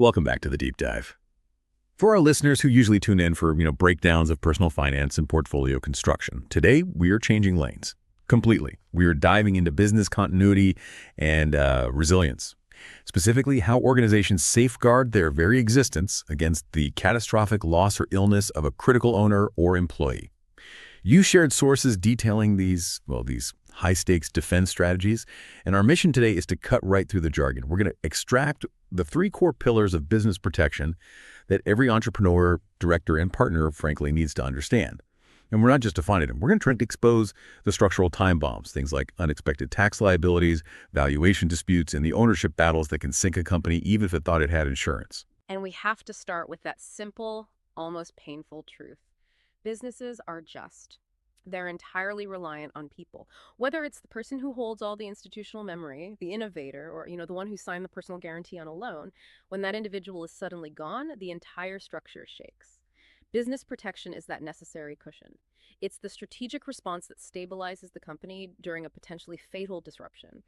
Welcome back to the Deep Dive. For our listeners who usually tune in for, breakdowns of personal finance and portfolio construction, today we are changing lanes completely. We are diving into business continuity and resilience, specifically how organizations safeguard their very existence against the catastrophic loss or illness of a critical owner or employee. You shared sources detailing these high-stakes defense strategies, and our mission today is to cut right through the jargon. We're going to extract the three core pillars of business protection that every entrepreneur, director, and partner, frankly, needs to understand. And we're not just defining them. We're going to try to expose the structural time bombs, things like unexpected tax liabilities, valuation disputes, and the ownership battles that can sink a company even if it thought it had insurance. And we have to start with that simple, almost painful truth. Businesses are just. They're entirely reliant on people. Whether it's the person who holds all the institutional memory, the innovator, or the one who signed the personal guarantee on a loan, when that individual is suddenly gone, the entire structure shakes. Business protection is that necessary cushion. It's the strategic response that stabilizes the company during a potentially fatal disruption.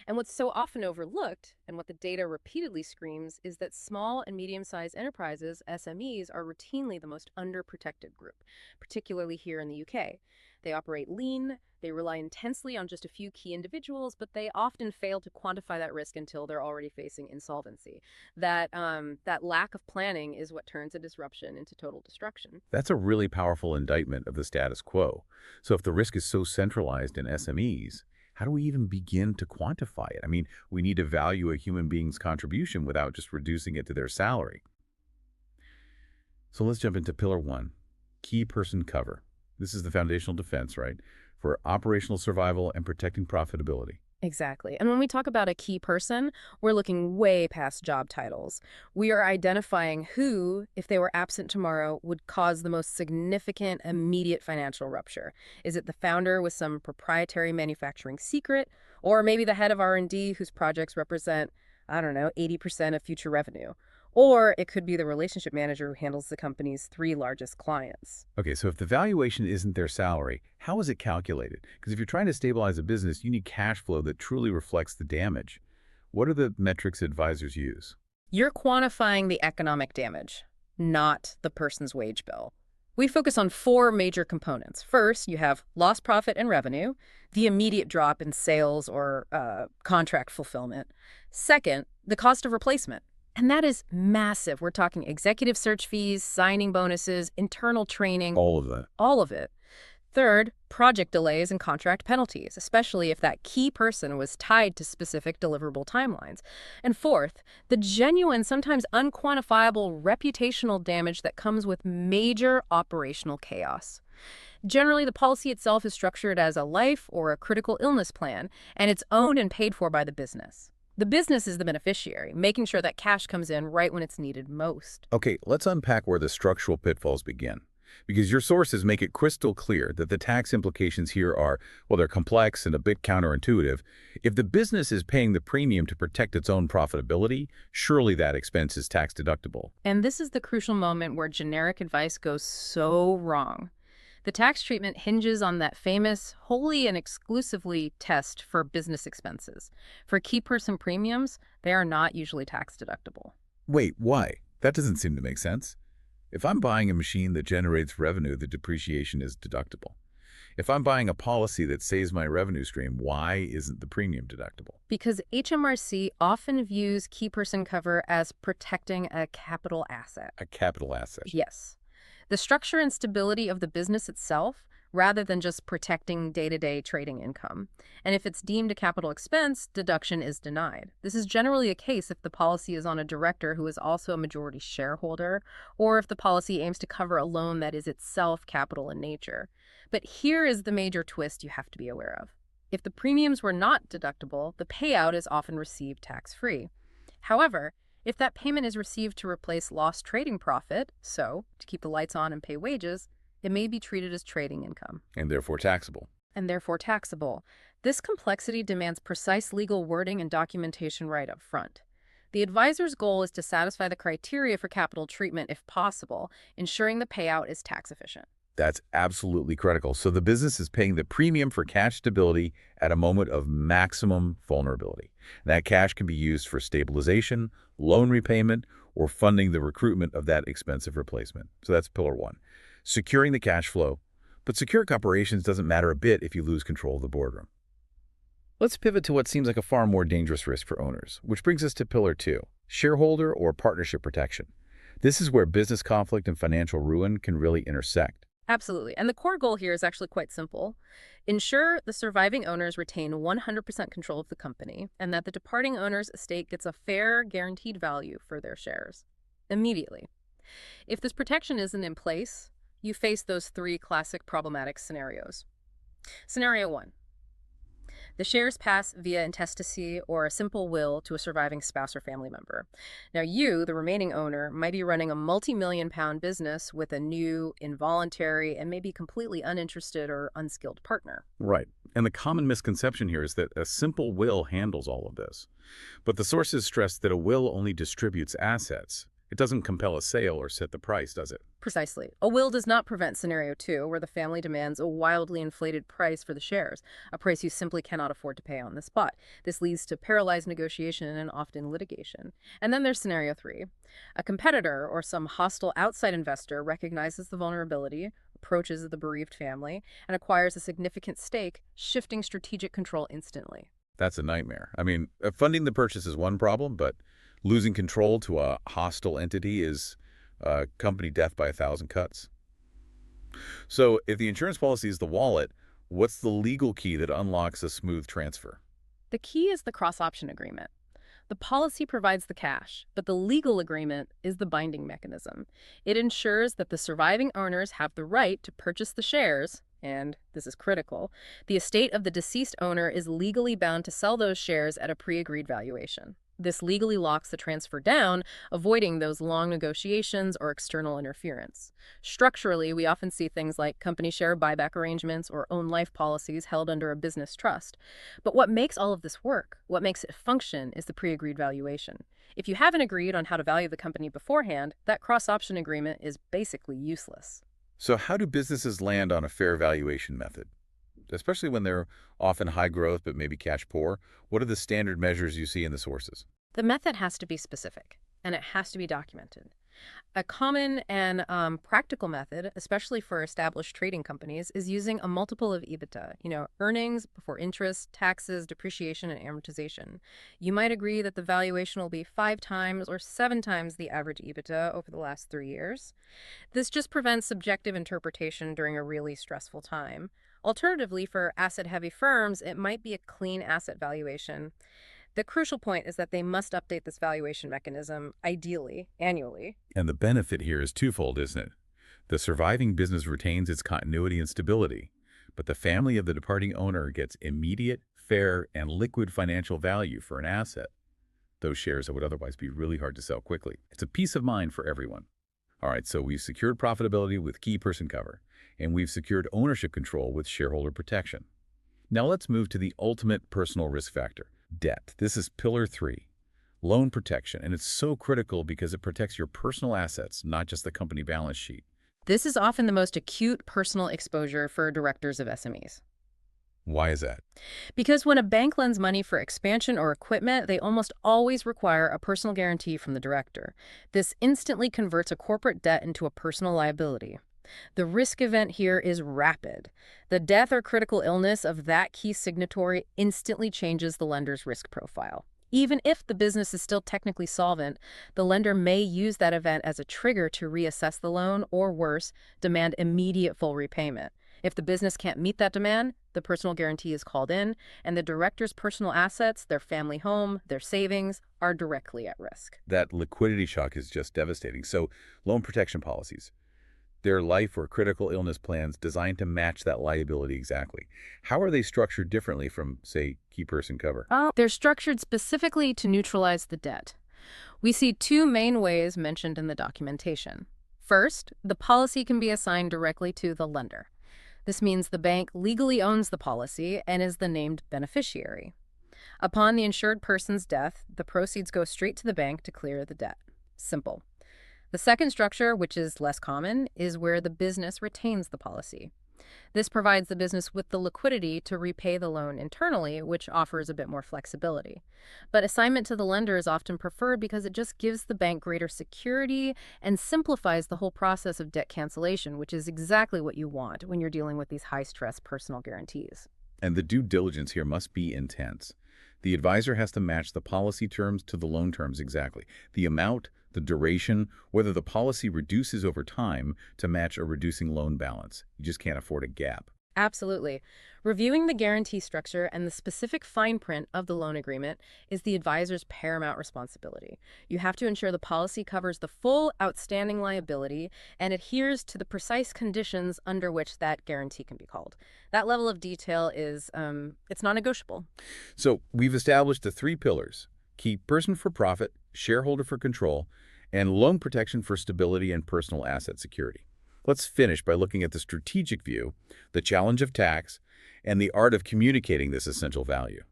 And what's so often overlooked, and what the data repeatedly screams, is that small and medium-sized enterprises, SMEs, are routinely the most underprotected group, particularly here in the UK. They operate lean, they rely intensely on just a few key individuals, but they often fail to quantify that risk until they're already facing insolvency. That lack of planning is what turns a disruption into total destruction. That's a really powerful indictment of the status quo. So if the risk is so centralized in SMEs, how do we even begin to quantify it? I mean, we need to value a human being's contribution without just reducing it to their salary. So let's jump into pillar one, key person cover. This is the foundational defense, right, for operational survival and protecting profitability. Exactly. And when we talk about a key person, we're looking way past job titles. We are identifying who, if they were absent tomorrow, would cause the most significant immediate financial rupture. Is it the founder with some proprietary manufacturing secret, or maybe the head of R&D whose projects represent, 80% of future revenue? Or it could be the relationship manager who handles the company's 3 largest clients. Okay, so if the valuation isn't their salary, how is it calculated? Because if you're trying to stabilize a business, you need cash flow that truly reflects the damage. What are the metrics advisors use? You're quantifying the economic damage, not the person's wage bill. We focus on 4 major components. First, you have lost profit and revenue, the immediate drop in sales or contract fulfillment. Second, the cost of replacement. And that is massive. We're talking executive search fees, signing bonuses, internal training. All of that. All of it. Third, project delays and contract penalties, especially if that key person was tied to specific deliverable timelines. And fourth, the genuine, sometimes unquantifiable reputational damage that comes with major operational chaos. Generally, the policy itself is structured as a life or a critical illness plan, and it's owned and paid for by the business. The business is the beneficiary, making sure that cash comes in right when it's needed most. Okay, let's unpack where the structural pitfalls begin. Because your sources make it crystal clear that the tax implications here are, they're complex and a bit counterintuitive. If the business is paying the premium to protect its own profitability, surely that expense is tax deductible. And this is the crucial moment where generic advice goes so wrong. The tax treatment hinges on that famous wholly and exclusively test for business expenses. For key person premiums, they are not usually tax deductible. Wait, why? That doesn't seem to make sense. If I'm buying a machine that generates revenue, the depreciation is deductible. If I'm buying a policy that saves my revenue stream, why isn't the premium deductible? Because HMRC often views key person cover as protecting a capital asset. A capital asset. Yes. The structure and stability of the business itself, rather than just protecting day-to-day trading income. And if it's deemed a capital expense, deduction is denied. This is generally a case if the policy is on a director who is also a majority shareholder, or if the policy aims to cover a loan that is itself capital in nature. But here is the major twist you have to be aware of. If the premiums were not deductible, the payout is often received tax-free. However, if that payment is received to replace lost trading profit, so to keep the lights on and pay wages, it may be treated as trading income. And therefore taxable. This complexity demands precise legal wording and documentation right up front. The advisor's goal is to satisfy the criteria for capital treatment if possible, ensuring the payout is tax efficient. That's absolutely critical. So the business is paying the premium for cash stability at a moment of maximum vulnerability. That cash can be used for stabilization, loan repayment, or funding the recruitment of that expensive replacement. So that's pillar one. Securing the cash flow. But securing operations doesn't matter a bit if you lose control of the boardroom. Let's pivot to what seems like a far more dangerous risk for owners, which brings us to pillar two, shareholder or partnership protection. This is where business conflict and financial ruin can really intersect. Absolutely. And the core goal here is actually quite simple. Ensure the surviving owners retain 100% control of the company and that the departing owner's estate gets a fair, guaranteed value for their shares immediately. If this protection isn't in place, you face those three classic problematic scenarios. Scenario one. The shares pass via intestacy or a simple will to a surviving spouse or family member. Now you, the remaining owner, might be running a multi-million-pound business with a new, involuntary, and maybe completely uninterested or unskilled partner. Right. And the common misconception here is that a simple will handles all of this. But the sources stress that a will only distributes assets. It doesn't compel a sale or set the price, does it? Precisely. A will does not prevent scenario two, where the family demands a wildly inflated price for the shares, a price you simply cannot afford to pay on the spot. This leads to paralyzed negotiation and often litigation. And then there's scenario three. A competitor or some hostile outside investor recognizes the vulnerability, approaches the bereaved family, and acquires a significant stake, shifting strategic control instantly. That's a nightmare. I mean, funding the purchase is one problem, but losing control to a hostile entity is company death by 1,000 cuts. So if the insurance policy is the wallet, what's the legal key that unlocks a smooth transfer? The key is the cross-option agreement. The policy provides the cash, but the legal agreement is the binding mechanism. It ensures that the surviving owners have the right to purchase the shares, and this is critical, the estate of the deceased owner is legally bound to sell those shares at a pre-agreed valuation. This legally locks the transfer down, avoiding those long negotiations or external interference. Structurally, we often see things like company share buyback arrangements or own life policies held under a business trust. But what makes all of this work, what makes it function, is the pre-agreed valuation. If you haven't agreed on how to value the company beforehand, that cross-option agreement is basically useless. So how do businesses land on a fair valuation method? Especially when they're often high growth but maybe cash poor, what are the standard measures you see in the sources? The method has to be specific, and it has to be documented. A common and practical method, especially for established trading companies, is using a multiple of EBITDA, earnings before interest, taxes, depreciation, and amortization. You might agree that the valuation will be 5 times or 7 times the average EBITDA over the last 3 years. This just prevents subjective interpretation during a really stressful time. Alternatively, for asset-heavy firms, it might be a clean asset valuation. The crucial point is that they must update this valuation mechanism, ideally, annually. And the benefit here is twofold, isn't it? The surviving business retains its continuity and stability, but the family of the departing owner gets immediate, fair, and liquid financial value for an asset, those shares that would otherwise be really hard to sell quickly. It's a peace of mind for everyone. All right, so we've secured profitability with key person cover, and we've secured ownership control with shareholder protection. Now let's move to the ultimate personal risk factor, debt. This is pillar 3, loan protection, and it's so critical because it protects your personal assets, not just the company balance sheet. This is often the most acute personal exposure for directors of SMEs. Why is that? Because when a bank lends money for expansion or equipment, they almost always require a personal guarantee from the director. This instantly converts a corporate debt into a personal liability. The risk event here is rapid. The death or critical illness of that key signatory instantly changes the lender's risk profile. Even if the business is still technically solvent, the lender may use that event as a trigger to reassess the loan or, worse, demand immediate full repayment. If the business can't meet that demand, the personal guarantee is called in, and the director's personal assets, their family home, their savings, are directly at risk. That liquidity shock is just devastating. So loan protection policies, they're life or critical illness plans designed to match that liability exactly. How are they structured differently from, say, key person cover? They're structured specifically to neutralize the debt. We see 2 main ways mentioned in the documentation. First, the policy can be assigned directly to the lender. This means the bank legally owns the policy and is the named beneficiary. Upon the insured person's death, the proceeds go straight to the bank to clear the debt. Simple. The second structure, which is less common, is where the business retains the policy. This provides the business with the liquidity to repay the loan internally, which offers a bit more flexibility. But assignment to the lender is often preferred because it just gives the bank greater security and simplifies the whole process of debt cancellation, which is exactly what you want when you're dealing with these high-stress personal guarantees. And the due diligence here must be intense. The advisor has to match the policy terms to the loan terms exactly. The amount, the duration, whether the policy reduces over time to match a reducing loan balance. You just can't afford a gap. Absolutely. Reviewing the guarantee structure and the specific fine print of the loan agreement is the advisor's paramount responsibility. You have to ensure the policy covers the full outstanding liability and adheres to the precise conditions under which that guarantee can be called. That level of detail is, it's non-negotiable. So we've established the three pillars: key person for profit, shareholder for control, and loan protection for stability and personal asset security. Let's finish by looking at the strategic view, the challenge of tax, and the art of communicating this essential value.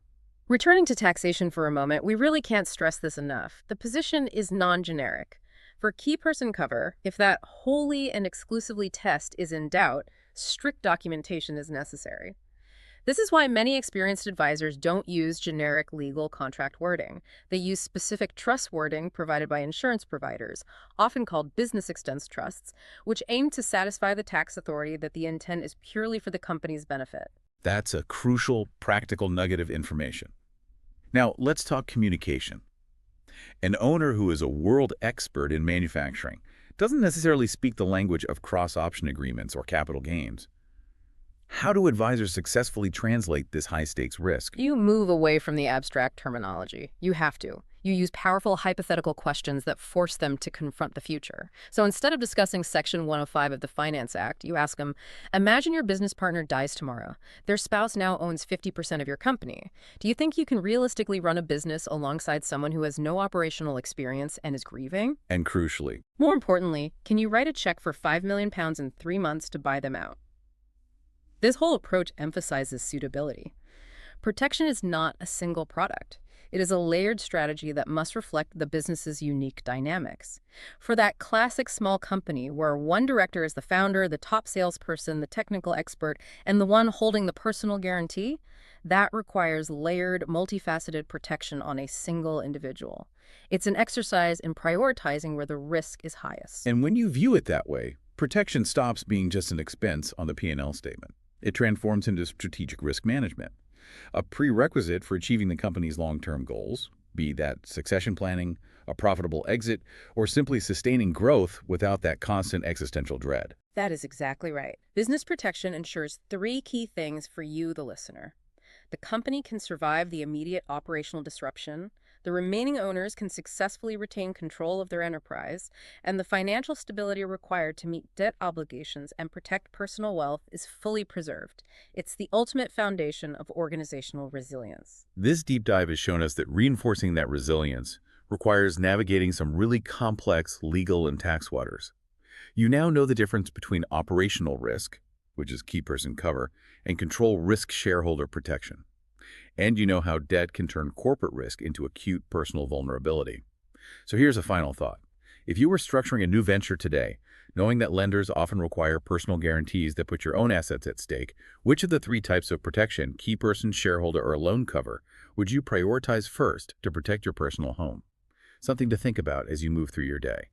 Returning to taxation for a moment, we really can't stress this enough. The position is non-generic. For key person cover, if that wholly and exclusively test is in doubt, strict documentation is necessary. This is why many experienced advisors don't use generic legal contract wording. They use specific trust wording provided by insurance providers, often called business expense trusts, which aim to satisfy the tax authority that the intent is purely for the company's benefit. That's a crucial, practical nugget of information. Now, let's talk communication. An owner who is a world expert in manufacturing doesn't necessarily speak the language of cross-option agreements or capital gains. How do advisors successfully translate this high-stakes risk? You move away from the abstract terminology. You have to. You use powerful hypothetical questions that force them to confront the future. So instead of discussing Section 105 of the Finance Act, you ask them, imagine your business partner dies tomorrow. Their spouse now owns 50% of your company. Do you think you can realistically run a business alongside someone who has no operational experience and is grieving? And crucially, More importantly, can you write a check for £5 million in 3 months to buy them out? This whole approach emphasizes suitability. Protection is not a single product. It is a layered strategy that must reflect the business's unique dynamics. For that classic small company where one director is the founder, the top salesperson, the technical expert, and the one holding the personal guarantee, that requires layered, multifaceted protection on a single individual. It's an exercise in prioritizing where the risk is highest. and when you view it that way, protection stops being just an expense on the P&L statement. It transforms into strategic risk management, a prerequisite for achieving the company's long-term goals, be that succession planning, a profitable exit, or simply sustaining growth without that constant existential dread. That is exactly right. Business protection ensures 3 key things for you, the listener. The company can survive the immediate operational disruption, the remaining owners can successfully retain control of their enterprise, and the financial stability required to meet debt obligations and protect personal wealth is fully preserved. It's the ultimate foundation of organizational resilience. This deep dive has shown us that reinforcing that resilience requires navigating some really complex legal and tax waters. You now know the difference between operational risk, which is key person cover, and control risk shareholder protection. And you know how debt can turn corporate risk into acute personal vulnerability. So here's a final thought. If you were structuring a new venture today, knowing that lenders often require personal guarantees that put your own assets at stake, which of the 3 types of protection, key person, shareholder, or loan cover, would you prioritize first to protect your personal home? Something to think about as you move through your day.